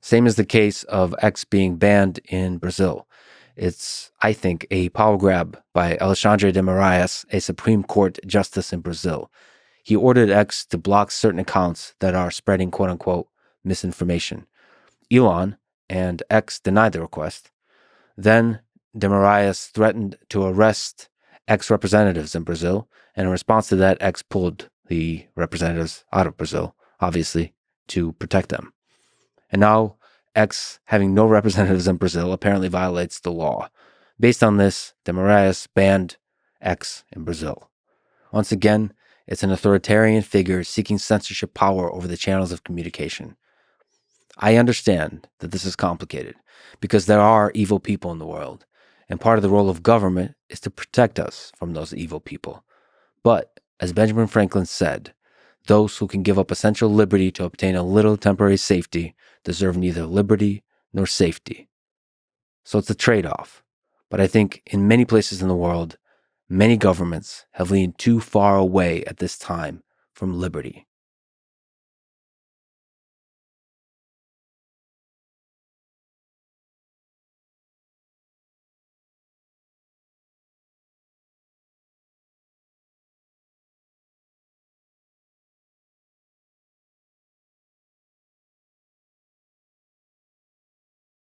Same as the case of X being banned in Brazil. It's, I think, a power grab by Alexandre de Moraes, a Supreme Court justice in Brazil. He ordered X to block certain accounts that are spreading quote-unquote misinformation. Elon and X denied the request. Then de Moraes threatened to arrest X representatives in Brazil, and in response to that, X pulled the representatives out of Brazil, obviously, to protect them. And now, X, having no representatives in Brazil, apparently violates the law. Based on this, de Moraes banned X in Brazil. Once again, it's an authoritarian figure seeking censorship power over the channels of communication. I understand that this is complicated because there are evil people in the world, and part of the role of government is to protect us from those evil people. But, as Benjamin Franklin said, those who can give up essential liberty to obtain a little temporary safety deserve neither liberty nor safety. So it's a trade-off. But I think in many places in the world, many governments have leaned too far away at this time from liberty.